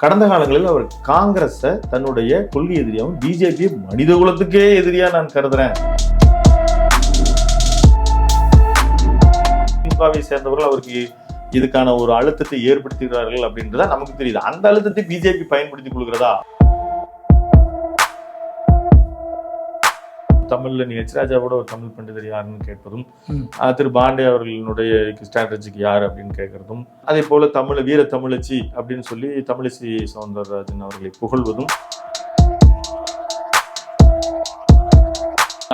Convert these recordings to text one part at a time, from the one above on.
கடந்த காலங்களில் அவர் காங்கிரஸை தன்னுடைய கொள்கை எதிரியாகவும் பிஜேபி மனித குலத்துக்கே எதிரியா நான் கருதுறேன். திமுகவை சேர்ந்தவர்கள் அவருக்கு இதுக்கான ஒரு அழுத்தத்தை ஏற்படுத்துகிறார்கள் அப்படின்றத நமக்கு தெரியுது. அந்த அழுத்தத்தை பிஜேபி பயன்படுத்திக் கொள்கிறதா? தமிழ்ல நீ ராஜாவோட ஒரு தமிழ் பண்டிதர் யாருன்னு கேட்பதும், திரு பாண்டே அவர்களுடைய ஸ்ட்ராட்டஜிக்கு யார் அப்படின்னு கேட்கறதும், அதே போல வீர தமிழச்சி அப்படின்னு சொல்லி தமிழிசை சவுந்தரராஜன் அவர்களை புகழ்வதும்,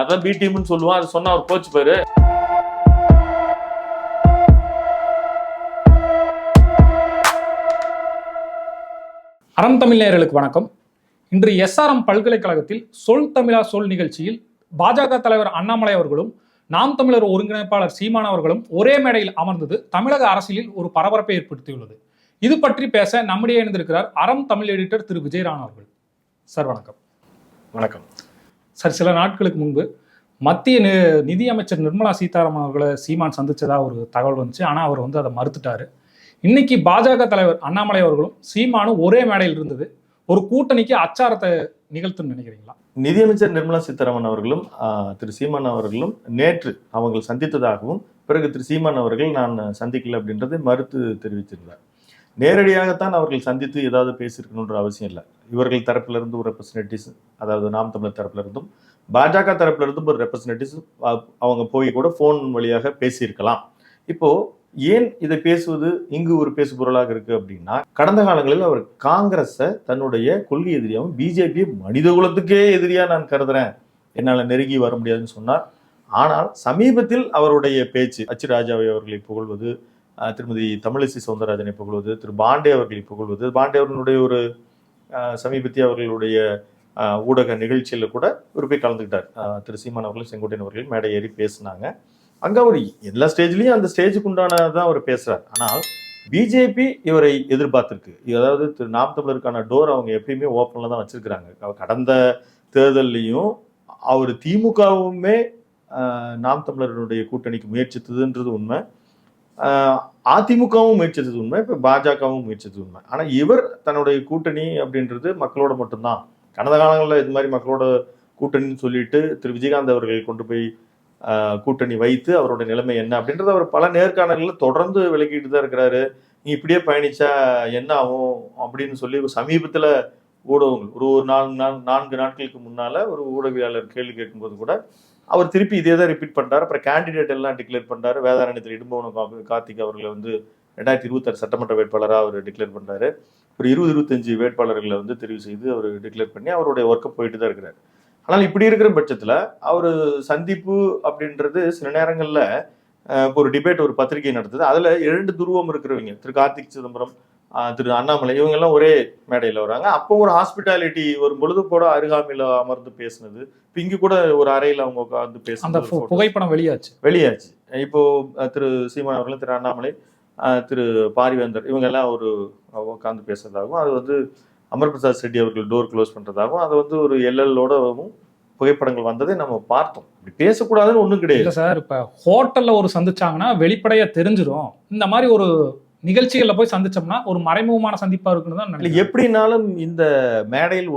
அதான் பி டீம்னு சொல்லுவான். அது சொன்னா அவர் கோச் பேரு. அறம் தமிழ் நேயர்களுக்கு வணக்கம். இன்று எஸ்ஆர்எம் பல்கலைக்கழகத்தில் சொல் தமிழா சொல் நிகழ்ச்சியில் பாஜக தலைவர் அண்ணாமலை அவர்களும் நாம் தமிழர் ஒருங்கிணைப்பாளர் சீமான் அவர்களும் ஒரே மேடையில் அமர்ந்தது தமிழக அரசியலில் ஒரு பரபரப்பை ஏற்படுத்தியுள்ளது. இது பற்றி பேச நம்முடைய இணைந்திருக்கிறார் அறம் தமிழ் எடிட்டர் திரு விஜயராண் அவர்கள். சார் வணக்கம். வணக்கம் சார், சில நாட்களுக்கு முன்பு மத்திய நிதியமைச்சர் நிர்மலா சீதாராமன் அவர்களை சீமான் சந்திச்சதா ஒரு தகவல் வந்துச்சு. ஆனால் அவர் அதை மறுத்துட்டாரு. இன்னைக்கு பாஜக தலைவர் அண்ணாமலை அவர்களும் சீமானும் ஒரே மேடையில் இருந்தது ஒரு கூட்டணிக்கு அச்சாரத்தை நிகழ்த்துன்னு நினைக்கிறீங்களா? நிதியமைச்சர் நிர்மலா சீதாராமன் அவர்களும் திரு சீமான் அவர்களும் நேற்று அவங்க சந்தித்ததாகவும், பிறகு திரு சீமான் அவர்கள் நான் சந்திக்கல அப்படின்றதை மறுத்து தெரிவித்திருந்தார். நேரடியாகத்தான் அவர்கள் சந்தித்து ஏதாவது பேசியிருக்கணுன்ற அவசியம் இல்லை. இவர்கள் தரப்பிலிருந்து ஒரு ரெப்ரஸன்டேட்டிவ்ஸ், அதாவது நாம் தமிழர் தரப்புல இருந்தும் பாஜக தரப்புல இருந்தும் ஒரு ரெப்ரஸன்டேட்டிவ்ஸ் அவங்க போய் கூட போன் வழியாக பேசியிருக்கலாம். இப்போ ஏன் இதை பேசுவது இங்கு ஒரு பேசு பொருளாக இருக்கு அப்படின்னா, கடந்த காலங்களில் அவர் காங்கிரஸை தன்னுடைய கொள்கை எதிரியாகவும் பிஜேபி மனித குலத்துக்கே எதிரியா நான் கருதுறேன், என்னால் நெருங்கி வர முடியாதுன்னு சொன்னார். ஆனால் சமீபத்தில் அவருடைய பேச்சு ராஜாவை அவர்களை புகழ்வது, திருமதி தமிழிசை சவுந்தரராஜனை புகழ்வது, திரு பாண்டே அவர்களை புகழ்வது, பாண்டே அவர்களுடைய ஒரு சமீபத்திய அவர்களுடைய ஊடக நிகழ்ச்சியில கூட இவர் போய் கலந்துக்கிட்டார். திரு சீமான் அவர்கள் செங்கோட்டையன் அவர்கள் மேடை ஏறி பேசினாங்க. அங்க அவர் எல்லா ஸ்டேஜ்லயும் அந்த ஸ்டேஜுக்கு உண்டானதான் அவர் பேசுறார். ஆனால் பிஜேபி இவரை எதிர்பார்த்திருக்கு. அதாவது திரு நாம் தமிழருக்கான டோர் அவங்க எப்பயுமே ஓப்பன்ல தான் வச்சிருக்கிறாங்க. கடந்த தேர்தலையும் அவர் திமுகவுமே நாம் தமிழருடைய கூட்டணிக்கு முயற்சித்ததுன்றது உண்மை, அதிமுகவும் முயற்சித்தது உண்மை, இப்ப பாஜகவும் முயற்சித்தது உண்மை. ஆனா இவர் தன்னுடைய கூட்டணி அப்படின்றது மக்களோட மட்டும்தான். கடந்த காலங்களில் இது மாதிரி மக்களோட கூட்டணின்னு சொல்லிட்டு திரு விஜயகாந்த் அவர்கள் கொண்டு போய் கூட்டணி வைத்து அவரோட நிலைமை என்ன அப்படின்றது அவர் பல நேர்காணல்களில் தொடர்ந்து விளக்கிட்டு தான் இருக்கிறாரு. நீ இப்படியே பயணிச்சா என்ன ஆகும் அப்படின்னு சொல்லி சமீபத்தில் ஊடகங்கள் ஒரு 4 நாட்களுக்கு முன்னால ஒரு ஊடகவியாளர் கேள்வி கேட்கும்போது கூட அவர் திருப்பி இதே தான் ரிப்பீட் பண்றாரு. அப்புறம் கேண்டிடேட் எல்லாம் டிக்ளேர் பண்றாரு. வேதாரண்யத்தில் இடும்பவனம் கார்த்திக் அவர்களை 2026 சட்டமன்ற வேட்பாளராக அவர் டிக்ளேர் பண்றாரு. ஒரு 20-25 வேட்பாளர்களை தெரிவு செய்து அவர் டிக்ளேர் பண்ணி அவருடைய ஒர்க்கை போயிட்டு தான் இருக்கிறார். ஆனால் இப்படி இருக்கிற பட்சத்துல அவர் சந்திப்பு அப்படின்றது சில நேரங்கள்ல ஒரு டிபேட், ஒரு பத்திரிகை நடத்துது. அதுல 2 துருவம் இருக்கிறவங்க, திரு கார்த்திக் சிதம்பரம், திரு அண்ணாமலை, இவங்க எல்லாம் ஒரே மேடையில வராங்க. அப்போ ஒரு ஹாஸ்பிட்டாலிட்டி வரும் பொழுது கூட அருகாமையில அமர்ந்து பேசினது, இப்ப இங்க கூட ஒரு அறையில அவங்க உட்கார்ந்து பேசுனது புகைப்படம் வெளியாச்சு. இப்போ திரு சீமான் அவர்கள், திரு அண்ணாமலை, திரு பாரிவேந்தர் இவங்க எல்லாம் ஒரு உட்கார்ந்து பேசுறதாகவும், அது அமர் பிரசாத் ரெட்டி அவர்கள் டோர் க்ளோஸ் பண்றதாகவும், அது ஒரு எல்எல்லோடவும் புகைப்படங்கள் வந்ததை நம்ம பார்த்தோம். இப்படி பேசக்கூடாதுன்னு ஒண்ணும் கிடையாது சார். இப்ப ஹோட்டல்ல ஒரு சந்திச்சாங்கன்னா வெளிப்படையா தெரிஞ்சிடும். இந்த மாதிரி ஒரு நிகழ்ச்சிகள்ல போய் சந்திச்சோம்னா ஒரு மறைமுகமான சந்திப்பா இருக்குன்னு தான். எப்படினாலும் இந்த மேடையில்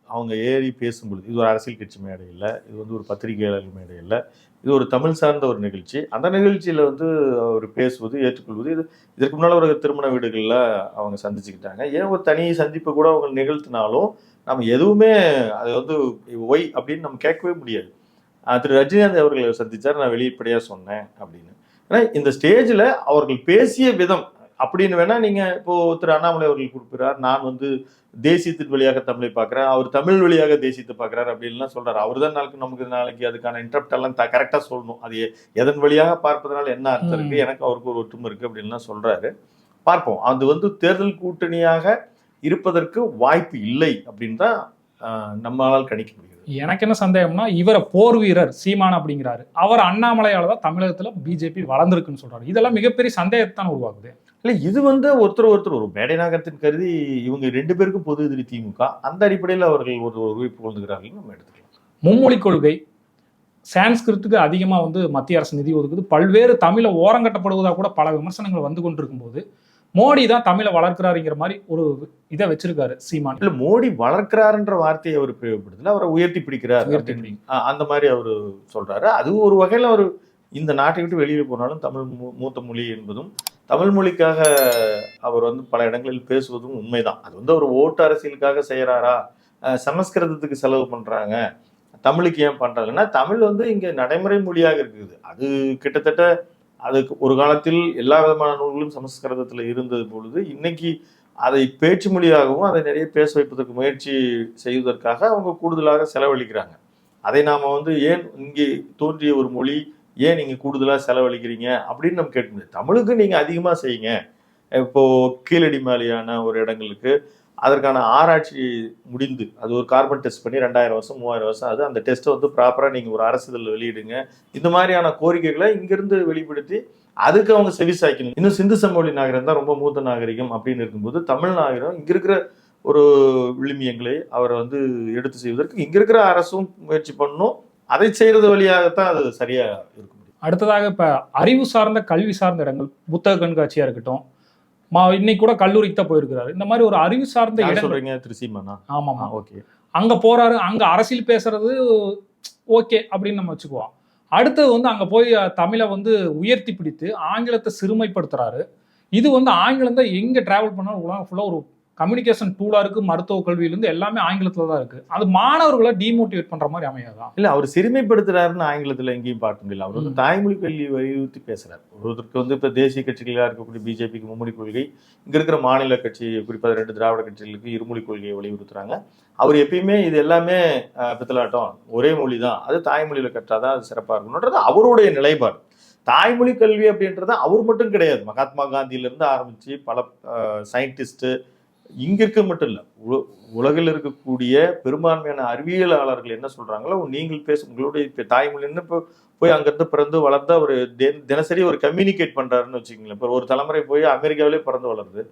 அவங்க ஏறி பேசும்பொழுது, இது ஒரு அரசியல் கட்சி மேடை இல்லை, இது ஒரு பத்திரிகையாளர்கள் மேடை இல்லை, இது ஒரு தமிழ் சார்ந்த ஒரு நிகழ்ச்சி. அந்த நிகழ்ச்சியில அவர் பேசுவது, ஏற்றுக்கொள்வது, இதற்கு முன்னால் ஒரு திருமண வீடுகளில் அவங்க சந்திச்சுக்கிட்டாங்க. ஏன் ஒரு தனி சந்திப்பை கூட அவங்க நிகழ்த்தினாலும் நம்ம எதுவுமே அதை ஒய் அப்படின்னு நம்ம கேட்கவே முடியாது. திரு ரஜினிகாந்த் அவர்களை சந்திச்சார், நான் வெளிப்படையாக சொன்னேன் அப்படின்னு. ஏன்னா இந்த ஸ்டேஜில் அவர்கள் பேசிய விதம் அப்படின்னு வேணா நீங்க இப்போ திரு அண்ணாமலை அவர்கள் குறிப்பிடுறார், நான் தேசியத்தின் வழியாக தமிழை பார்க்குறேன், அவர் தமிழ் வழியாக தேசியத்தை பார்க்குறாரு அப்படின்லாம் சொல்றாரு. அவர் தான் நாளைக்கு அதுக்கான இன்டரப்ட் எல்லாம் கரெக்டாக சொல்லணும். அது எதன் வழியாக பார்ப்பதனால என்ன அர்த்தம் இருக்கு, எனக்கு அவருக்கு ஒரு ஒற்றுமை இருக்கு அப்படின்லாம் சொல்றாரு. பார்ப்போம். அது தேர்தல் கூட்டணியாக இருப்பதற்கு வாய்ப்பு இல்லை அப்படின்னு தான் நம்மளால் கணிக்க முடியுது. எனக்கு என்ன சந்தேகம்னா, இவரை போர் வீரர் சீமான் அப்படிங்கிறாரு, அவர் அண்ணாமலையால தான் தமிழகத்துல பிஜேபி வளர்ந்துருக்குன்னு சொல்றாரு. இதெல்லாம் மிகப்பெரிய சந்தேகத்தான் உருவாகுது. இல்லை, இது ஒருத்தர் ஒரு மேடை நகரத்தின் கருதி இவங்க 2 பேருக்கும் பொது எதிரி திமுக, அந்த அடிப்படையில் அவர்கள் ஒரு உறுப்பு கொள்ளுகிறார்கள் நம்ம எடுத்துக்கலாம். மும்மொழி கொள்கை, சான்ஸ்கிருத்துக்கு அதிகமாக மத்திய அரசு நிதி ஒதுக்குது, பல்வேறு தமிழை ஓரங்கட்டப்படுவதாக கூட பல விமர்சனங்கள் வந்து கொண்டிருக்கும் போது மோடி தான் தமிழை வளர்க்கிறாருங்கிற மாதிரி ஒரு இதை வச்சிருக்காரு சீமான். இல்ல மோடி வளர்க்கிறாருன்ற வார்த்தையை அவர் பிரயோகப்படுத்தல, அவரை உயர்த்தி பிடிக்கிறார் உயர்த்தி அப்படின்னு, அந்த மாதிரி அவரு சொல்றாரு. அது ஒரு வகையில அவர் இந்த நாட்டை விட்டு வெளியே போனாலும் தமிழ் மூத்த மொழி என்பதும் தமிழ் மொழிக்காக அவர் வந்து பல இடங்களில் பேசுவதும் உண்மைதான். அது வந்து ஒரு ஓட்டு அரசியலுக்காக செய்யறாரா, சமஸ்கிருதத்துக்கு செலவு பண்றாங்க, தமிழுக்கு ஏன் பண்றாங்கன்னா தமிழ் வந்து இங்க நடைமுறை மொழியாக இருக்குது. அது கிட்டத்தட்ட அதுக்கு ஒரு காலத்தில் எல்லா விதமான நூல்களும் சமஸ்கிருதத்துல இருந்தது பொழுது இன்னைக்கு அதை பேச்சு மொழியாகவும் அதை நிறைய பேச வைப்பதற்கு முயற்சி செய்வதற்காக அவங்க கூடுதலாக செலவழிக்கிறாங்க. அதை நாம வந்து ஏன் இங்கே தோன்றிய ஒரு மொழி ஏன் நீங்க கூடுதலா செலவழிக்கிறீங்க அப்படின்னு நம்ம கேட்க முடியாது. தமிழுக்கு நீங்க அதிகமா செய்யுங்க. இப்போ கீழடி மாதிரியான ஒரு இடங்களுக்கு அதற்கான ஆராய்ச்சி முடிந்து அது ஒரு கார்பன் டெஸ்ட் பண்ணி 2000 வருஷம் 3000 வருஷம் அது அந்த டெஸ்ட்டை வந்து ப்ராப்பரா நீங்க ஒரு அரசிதழில் வெளியிடுங்க. இந்த மாதிரியான கோரிக்கைகளை இங்கிருந்து வெளிப்படுத்தி அதுக்கு அவங்க செவி சாய்க்கணும். இன்னும் சிந்து சமவெளி நாகரிகம் தான் ரொம்ப மூத்த நாகரிகம் அப்படின்னு இருக்கும்போது தமிழ் நாகரிகம் இங்க இருக்கிற ஒரு விழுமியங்களை அவரை வந்து எடுத்து செய்வதற்கு இங்க இருக்கிற அரசும் முயற்சி பண்ணணும். அதை செய்யறது வழியாகத்தான் அது சரியா இருக்க முடியும். அடுத்ததாக இப்ப அறிவு சார்ந்த கல்வி சார்ந்த இடங்கள், புத்தக கண்காட்சியா இருக்கட்டும், இன்னைக்கு கூட கல்லூரிக்கு தான் போயிருக்கிறாரு. இந்த மாதிரி ஒரு அறிவு சார்ந்த இடம் சொல்றீங்க திரு சீமானா? ஆமாமா, ஓகே. அங்க போறாரு, அங்க அரசியல் பேசுறது ஓகே அப்படின்னு நம்ம வச்சுக்குவோம். அடுத்தது வந்து அங்க போய் தமிழை வந்து உயர்த்தி பிடித்து ஆங்கிலத்தை சிறுமைப்படுத்துறாரு. இது வந்து ஆங்கிலம் தான் எங்க டிராவல் பண்ணாலும் உலகம் ஃபுல்லா ஒரு கம்யூனிகேஷன் டூலா இருக்கு. மருத்துவ கல்வியிலிருந்து எல்லாமே ஆங்கிலத்துல தான் இருக்கு. அது மாணவர்களை டிமோட்டிவேட் பண்ற மாதிரி அமையாதான்? இல்ல அவர் சிறுமைப்படுத்துறாருன்னு ஆங்கிலத்துல எங்கேயும் பார்க்க முடியல. அவர் வந்து தாய்மொழி கல்வி வலியுறுத்தி பேசுறாரு. ஒருவருக்கு வந்து இப்ப தேசிய கட்சிகளா இருக்கக்கூடிய பிஜேபிக்கு மும்மொழி கொள்கை, இங்க இருக்கிற மாநில கட்சி குறிப்பாக 2 திராவிட கட்சிகளுக்கு இருமொழி கொள்கையை வலியுறுத்துறாங்க. அவர் எப்பயுமே இது எல்லாமே பித்தலாட்டம், ஒரே மொழி தான், அது தாய்மொழியில கற்றாதான் அது சிறப்பா இருக்கணும்ன்றது அவருடைய நிலைப்பாடு. தாய்மொழி கல்வி அப்படின்றது அவர் மட்டும் கிடையாது. மகாத்மா காந்தியில இருந்து ஆரம்பிச்சு பல சயின்டிஸ்ட் இங்க இருக்க மட்டும் இல்ல, உலகில் இருக்கக்கூடிய பெரும்பான்மையான அறிவியலாளர்கள் என்ன சொல்றாங்களோ, நீங்கள் பேசும் உங்களுடைய தாய்மொழின்னு போய் அங்கிருந்து பிறந்து வளர்ந்து அவர் தினசரி ஒரு கம்யூனிகேட் பண்றாருன்னு வச்சுக்கோங்களேன். இப்போ ஒரு தலைமுறை போய் அமெரிக்காவிலே பிறந்து வளருது.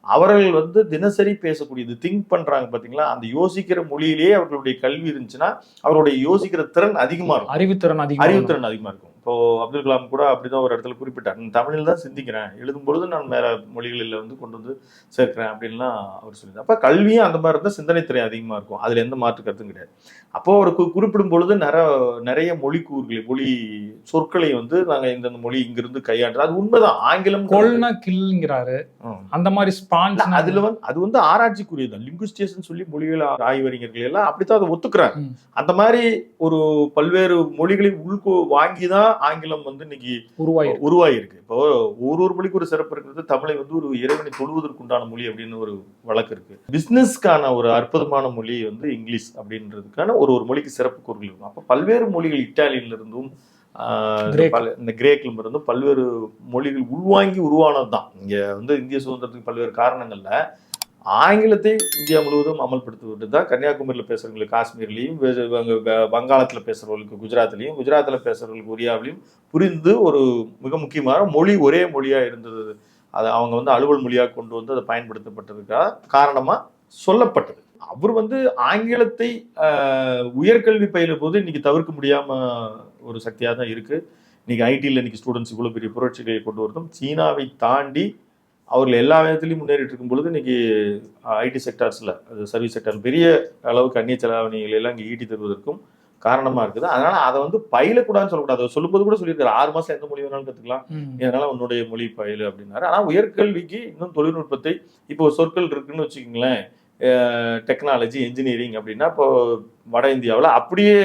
அவர்கள் வந்து தினசரி பேசக்கூடியது திங்க் பண்றாங்க பாத்தீங்களா, அந்த யோசிக்கிற மொழியிலேயே அவர்களுடைய கல்வி இருந்துச்சுன்னா அவருடைய யோசிக்கிற திறன் அதிகமா இருக்கும், அறிவுத்திறன் அதிகமா இருக்கும். இப்போ அப்துல் கலாம் கூட அப்படிதான் ஒரு இடத்துல குறிப்பிட்டார், நான் தமிழில் தான் சிந்திக்கிறேன், எழுதும் பொழுது நான் வேற மொழிகளில் வந்து கொண்டு வந்து சேர்க்கிறேன் அப்படின்லாம் அவர் சொல்லியிருந்தார். அப்ப கல்வியும் அந்த மாதிரி இருந்தால் சிந்தனை திறன் அதிகமா இருக்கும், அதுல எந்த மாற்று கருத்தும் கிடையாது. அப்போ அவர் குறிப்பிடும் பொழுது நிறைய மொழி கூறுகளை, மொழி சொற்களை வந்து நாங்க இந்த மொழி இங்கிருந்து கையாண்டு, அது உண்மைதான். ஆங்கிலம் கொல்னா கில்ங்கிறாரு, அந்த மாதிரி அது வந்து ஆராய்ச்சிக்குரியது. லிங்குஸ்டேஷன் சொல்லி மொழிகள் ஆய்வறிஞர்கள் எல்லாம் அப்படித்தான் அதை ஒத்துக்கிறாங்க. அந்த மாதிரி ஒரு பல்வேறு மொழிகளை வாங்கிதான் ஆங்கிலம் வந்து இன்னைக்கு உருவாயிருக்கு. இப்போ ஒரு மொழிக்கு ஒரு சிறப்பு இருக்கிறது. தமிழை வந்து ஒரு இறைவனை தொழுவதற்கு உண்டான மொழி அப்படின்னு ஒரு வழக்கு இருக்கு. பிசினஸ்க்கான ஒரு அற்புதமான மொழி வந்து இங்கிலீஷ் அப்படின்றதுக்கான ஒரு மொழிக்கு சிறப்பு கூறுகள் இருக்கும். அப்ப பல்வேறு மொழிகள், இட்டாலியில இருந்தும் இந்த கிரேக்கிலும் இருந்தும் பல்வேறு மொழிகள் உள்வாங்கி உருவானதுதான். இங்க வந்து இந்திய சுதந்திரத்துக்கு பல்வேறு காரணங்கள்ல ஆங்கிலத்தை இந்தியா முழுவதும் அமல்படுத்திவிட்டு தான் கன்னியாகுமரியில் பேசுறவங்களுக்கு காஷ்மீர்லையும், வங்காளத்தில் பேசுறவங்களுக்கு குஜராத்லையும், குஜராத்தில் பேசுறவங்களுக்கு ஒரியாவிலையும் புரிந்து ஒரு மிக முக்கியமான மொழி ஒரே மொழியா இருந்தது. அதை அவங்க வந்து அலுவல் மொழியாக கொண்டு வந்து அதை பயன்படுத்தப்பட்டதுக்காக காரணமா சொல்லப்பட்டது. அவர் வந்து ஆங்கிலத்தை உயர்கல்வி பயில போது இன்னைக்கு தவிர்க்க முடியாம ஒரு சக்தியாக தான் இருக்கு. இன்னைக்கு ஐடியில் இன்னைக்கு ஸ்டூடெண்ட்ஸ் இவ்வளவு பெரிய புரட்சிகளை கொண்டு வரதும், சீனாவை தாண்டி அவர்கள் எல்லா விதத்திலையும் முன்னேறிட்டு இருக்கும் பொழுது இன்னைக்கு ஐடி செக்டார்ஸ்ல, அது சர்வீஸ் செக்டார் பெரிய அளவுக்கு அந்நிய செலாவணிகளை எல்லாம் இங்கே ஈட்டி தருவதற்கும் காரணமா இருக்குது. அதனால அதை வந்து பயிலக்கூடாதுன்னு சொல்லக்கூடாது. அதை சொல்லும்போது கூட சொல்லியிருக்காரு, 6 மாசம் எந்த மொழி வேணாலும் கத்துக்கலாம், இதனால உன்னுடைய மொழி பயிலு அப்படின்னாரு. ஆனா உயர்கல்விக்கு இன்னும் தொழில்நுட்பத்தை, இப்போ சொற்கள் இருக்குன்னு வச்சுக்கோங்களேன், டெக்னாலஜி, என்ஜினியரிங் அப்படின்னா இப்போ வட இந்தியாவில் அப்படியே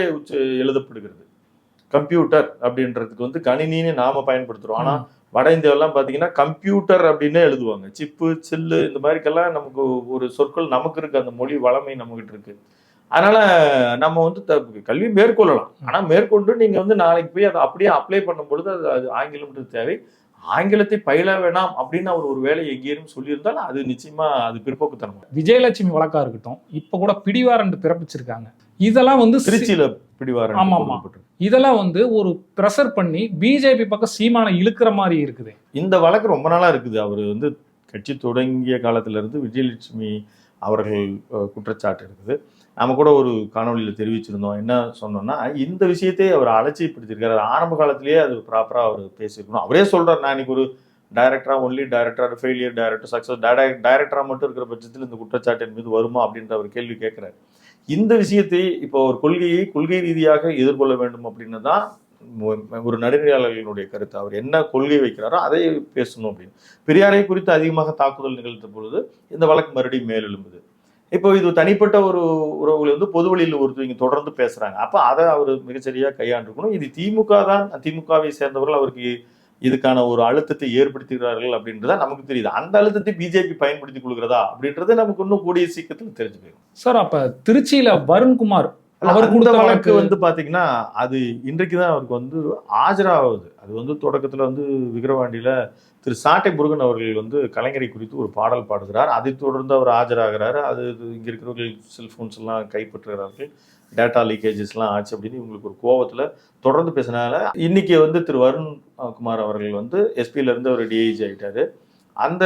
எழுதப்படுகிறது. கம்ப்யூட்டர் அப்படின்றதுக்கு வந்து கணினின்னு நாம பயன்படுத்துறோம். ஆனா வட இந்தியாவெல்லாம் பாத்தீங்கன்னா கம்ப்யூட்டர் அப்படின்னு எழுதுவாங்க. சிப்பு, சில்லு, இந்த மாதிரிக்கெல்லாம் நமக்கு ஒரு சொற்கள் நமக்கு இருக்கு, அந்த மொழி வளமை நம்மகிட்ட இருக்கு. அதனால நம்ம வந்து கல்வி மேற்கொள்ளலாம். ஆனா மேற்கொண்டு நீங்க வந்து நாளைக்கு போய் அதை அப்படியே அப்ளை பண்ணும் பொழுது அது ஆங்கிலம் தேவை. ஆங்கிலத்தை பயில வேணாம் அப்படின்னு அவர் ஒரு வேலை எங்கேயும் சொல்லியிருந்தாலும் அது நிச்சயமா அது பிற்போக்குத்தனம். விஜயலட்சுமி வழக்கா இருக்கட்டும், இப்ப கூட பிடிவாரண்ட் பிறப்பிச்சிருக்காங்க. இதெல்லாம் வந்து திருச்சியில பிடிவாரண்ட். ஆமா, இதெல்லாம் வந்து ஒரு பிரஷர் பண்ணி பிஜேபி பக்கம் சீமானை இழுக்கிற மாதிரி இருக்குது. இந்த வழக்கு ரொம்ப நாளா இருக்குது. அவர் வந்து கட்சி தொடங்கிய காலத்துல இருந்து விஜயலட்சுமி அவர்கள் குற்றச்சாட்டு இருக்குது. நாம கூட ஒரு காணொலியில தெரிவிச்சிருந்தோம். என்ன சொன்னோம்னா, இந்த விஷயத்தை அவர் அலட்சியப்படுத்திருக்காரு. ஆரம்ப காலத்திலேயே அது ப்ராப்பரா அவர் பேசியிருக்கணும். அவரே சொல்றாரு, நான் இன்னைக்கு ஒரு only director, failure director, success டைரக்டரா மட்டும் இருக்கிற பட்சத்தில் இந்த குற்றச்சாட்டின் மீது வருமா அப்படின்ற ஒரு கேள்வி கேட்கிறாரு. இந்த விஷயத்தை இப்போ ஒரு கொள்கை ரீதியாக எதிர்கொள்ள வேண்டும் அப்படின்னு தான் ஒரு நடுநிலையாளர்களுடைய கருத்து. அவர் என்ன கொள்கை வைக்கிறாரோ அதை பேசணும் அப்படின்னு. பெரியாரை குறித்து அதிகமாக தாக்குதல் நிகழ்த்த பொழுது இந்த வழக்கு மறுபடியும் மேலெழும்புது. இப்போ இது தனிப்பட்ட ஒரு உறவுகளை வந்து பொது வழியில் ஒருத்தவங்க தொடர்ந்து பேசுறாங்க. அப்ப அதை அவர் மிகச்சரியா கையாண்டிருக்கணும். இது திமுகவை சேர்ந்தவர்கள் அவருக்கு இதுக்கான ஒரு அழுத்தத்தை ஏற்படுத்துகிறார்கள் அப்படின்றத நமக்கு தெரியுது. அந்த அழுத்தத்தை பிஜேபி பயன்படுத்திக் கொள்கிறதா அப்படின்றது நமக்கு இன்னும் கூடிய சீக்கிரத்தில் தெரிஞ்சு போயிடும். சார், அப்ப திருச்சியில வருண்குமார் அவர் கொடுத்த வழக்கு வந்து பாத்தீங்கன்னா அது இன்றைக்குதான் அவருக்கு வந்து ஆஜராகுது. அது வந்து தொடக்கத்துல வந்து விக்கிரவாண்டியில திரு சாட்டை முருகன் அவர்கள் வந்து கலைஞரை குறித்து ஒரு பாடல் பாடுகிறார். அதை தொடர்ந்து அவர் ஆஜராகிறாரு. அது இங்க இருக்கிறவர்கள் செல்போன்ஸ் எல்லாம் கைப்பற்றுகிறார்கள், டேட்டா லீக்கேஜஸ்லாம் ஆச்சு அப்படின்னு இவங்களுக்கு ஒரு கோபத்துல தொடர்ந்து பேசினால இன்னைக்கு வந்து திரு வருண்குமார் அவர்கள் வந்து எஸ்பியில இருந்து அவர் டிஐஜி ஆயிட்டாரு. அந்த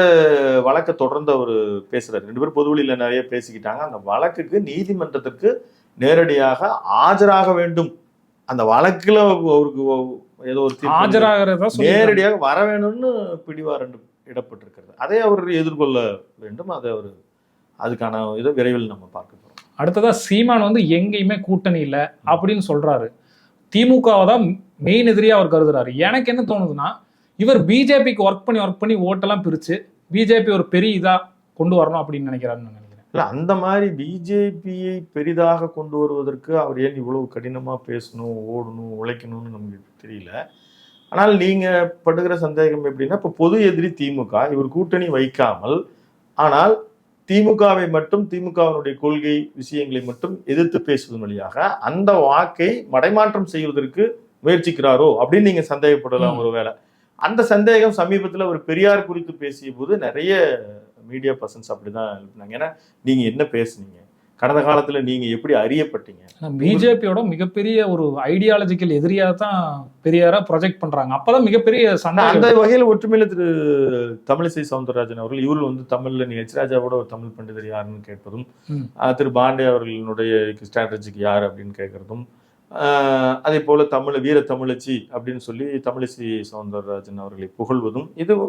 வழக்கை தொடர்ந்து அவர் பேசுறாரு. 2 பேரும் பொதுவெளியில நிறைய பேசிக்கிட்டாங்க. அந்த வழக்குக்கு நீதிமன்றத்திற்கு நேரடியாக ஆஜராக வேண்டும். அந்த வழக்குல அவருக்கு ஏதோ ஒரு நேரடியாக வர வேணும்னு பிடிவாரண்டு இடப்பட்டிருக்கிறது. அதை அவர் எதிர்கொள்ள வேண்டும். அதை அவர் அதுக்கான இதை விரைவில் நம்ம பார்க்க போறோம். அடுத்ததா சீமான் வந்து எங்கேயுமே கூட்டணி இல்லை அப்படின்னு சொல்றாரு. திமுகவை தான் மெயின் எதிரியா அவர் கருதுறாரு. எனக்கு என்ன தோணுதுன்னா, இவர் பிஜேபிக்கு ஒர்க் பண்ணி ஓட்டெல்லாம் பிரிச்சு பிஜேபி ஒரு பெரிய இதா கொண்டு வரணும் அப்படின்னு நினைக்கிறாருன்னு நினைக்கிறேன். இல்லை, அந்த மாதிரி பிஜேபியை பெரிதாக கொண்டு வருவதற்கு அவர் ஏன் இவ்வளவு கடினமாக பேசணும், ஓடணும், உழைக்கணும்னு நமக்கு தெரியல. ஆனால் நீங்கள் படுகிற சந்தேகம் எப்படின்னா, இப்போ பொது எதிரி திமுக, இவர் கூட்டணி வைக்காமல் ஆனால் திமுகவை மட்டும், திமுகவினுடைய கொள்கை விஷயங்களை மட்டும் எதிர்த்து பேசுவதன் வழியாக அந்த வாக்கை மடைமாற்றம் செய்வதற்கு முயற்சிக்கிறாரோ அப்படின்னு நீங்கள் சந்தேகப்படலாம். ஒருவேளை அந்த சந்தேகம் சமீபத்தில் ஒரு பெரியார் குறித்து பேசிய போது நிறைய மீடியா பர்சன்ஸ் அப்படிதான் எழுப்பினாங்க. ஏன்னா நீங்க என்ன பேசுனீங்க, கடந்த காலத்துல நீங்க எப்படி அறியப்பட்டீங்க? பிஜேபியோட மிகப்பெரிய ஒரு ஐடியாலஜிக்கல் எதிரியா தான் பெரியாரா ப்ரொஜெக்ட் பண்றாங்க. அப்பதான் மிகப்பெரிய சந்தேகம். அந்த வகையில் ஒற்றுமையில திரு தமிழிசை சவுந்தரராஜன் அவர்கள், இவர்கள் வந்து தமிழ்ல நீங்க எச்ராஜாவோட ஒரு தமிழ் பண்டிதர் யாருன்னு கேட்பதும், திரு பாண்டே அவர்களுடைய ஸ்ட்ராட்டஜிக்கு யார் அப்படின்னு கேட்கறதும், அதே போல வீர தமிழச்சி அப்படின்னு சொல்லி தமிழிசை சவுந்தரராஜன் அவர்களை புகழ்வதும்,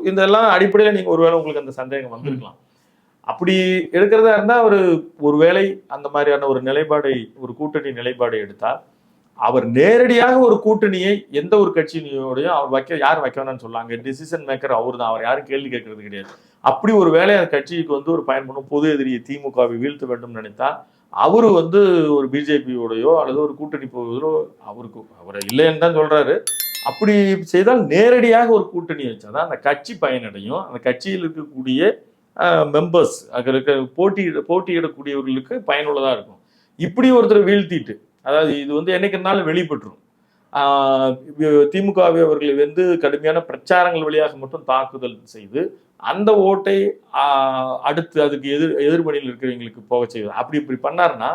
இதெல்லாம் அடிப்படையில் நீங்க ஒருவேளை உங்களுக்கு அந்த சந்தேகம் வந்திருக்கலாம். அப்படி எடுக்கிறதா இருந்தா ஒருவேளை அந்த மாதிரியான ஒரு நிலைப்பாடை, ஒரு கூட்டணி நிலைப்பாடை எடுத்தால், அவர் நேரடியாக ஒரு கூட்டணியை எந்த ஒரு கட்சியோடையும் அவர் யார் வைக்க வேணாம்னு சொல்லாங்க. டிசிஷன் மேக்கர் அவர் தான், அவர் யாரும் கேள்வி கேட்கறது கிடையாது. அப்படி ஒரு வேலை அந்த கட்சிக்கு வந்து ஒரு பயன்படும் பொது எதிரியை திமுகவை வீழ்த்த வேண்டும் நினைத்தா அவரு வந்து ஒரு பிஜேபியோடையோ அல்லது ஒரு கூட்டணி போவதோ அவரை இல்லைன்னு தான் சொல்றாரு. அப்படி செய்தால் நேரடியாக ஒரு கூட்டணி வச்சாதான் அந்த கட்சி பயனடையும். அந்த கட்சியில் இருக்கக்கூடிய மெம்பர்ஸ், அங்கே போட்டியிடக்கூடியவர்களுக்கு பயனுள்ளதா இருக்கும். இப்படி ஒருத்தர் வீழ்த்திட்டு, அதாவது இது வந்து என்னைக்குனாலும் வெளிப்பட்டுரும். திமுகவை அவர்களை வந்து கடுமையான பிரச்சாரங்கள் வழியாக மட்டும் தாக்குதல் செய்து அந்த ஓட்டை அடுத்து அதுக்கு எதிர்மணியில் இருக்கிறவங்களுக்கு போக செய்வது. இப்படி பண்ணாருன்னா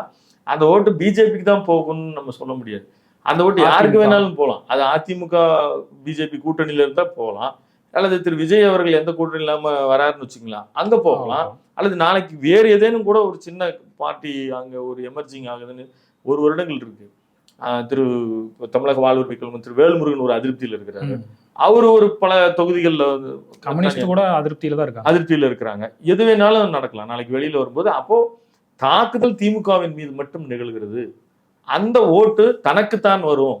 அந்த ஓட்டு பிஜேபிக்கு தான் போகும்னு நம்ம சொல்ல முடியாது. அந்த ஓட்டு யாருக்கு வேணாலும் போகலாம். அது அதிமுக பிஜேபி கூட்டணியில இருந்தா போகலாம், அல்லது திரு விஜய் அவர்கள் எந்த கூட்டணி இல்லாம வராருன்னு வச்சுக்கலாம், அங்க போகலாம். அல்லது நாளைக்கு வேறு ஏதேனும் கூட ஒரு சின்ன பார்ட்டி அங்க ஒரு எமர்ஜிங் ஆகுதுன்னு 1 வருடங்கள் இருக்கு. திரு தமிழக வாழ்வுரிமை கழகம் திரு வேல்முருகன் ஒரு அதிருப்தியில் இருக்கிறாரு. அவரு ஒரு பல தொகுதிகள்ல கம்யூனிஸ்ட் கூட அதிருப்தியில இருக்கிறாங்க. எது வேணாலும் நடக்கலாம் நாளைக்கு வெளியில வரும்போது. அப்போ தாக்குதல் திமுகவின் மீது மட்டும் நிகழ்கிறது. அந்த ஓட்டு தனக்குத்தான் வரும்,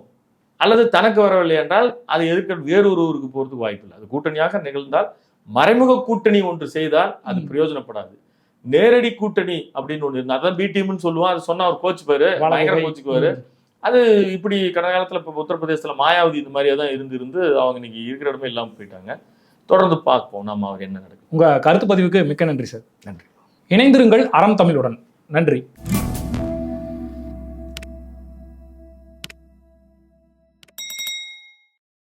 அல்லது தனக்கு வரவில்லை என்றால் அதை எதிர்க்க வேறு ஒருவருக்கு போறதுக்கு வாய்ப்பு இல்லை. அது கூட்டணியாக நிகழ்ந்தால், மறைமுக கூட்டணி ஒன்று செய்தால் அது பிரயோஜனப்படாது. நேரடி கூட்டணி அப்படின்னு ஒண்ணு இருந்தா, அதான் பி டீம்னு சொல்லுவான். அது சொன்னா அவர் கோச்சுப்பாரு, பயங்கர கோச்சுக்குவாரு. அது இப்படி கடந்த காலத்துல இப்ப உத்தரப்பிரதேசத்துல மாயாவதி இந்த மாதிரியே தான் இருந்து அவங்க இன்னைக்கு இருக்கிற இடமே இல்லாம போயிட்டாங்க. தொடர்ந்து பார்ப்போம் நம்ம அவர் என்ன நடக்கும். உங்க கருத்து பதிவுக்கு மிக்க நன்றி சார். நன்றி. இணைந்திருங்கள் அறம் தமிழுடன். நன்றி.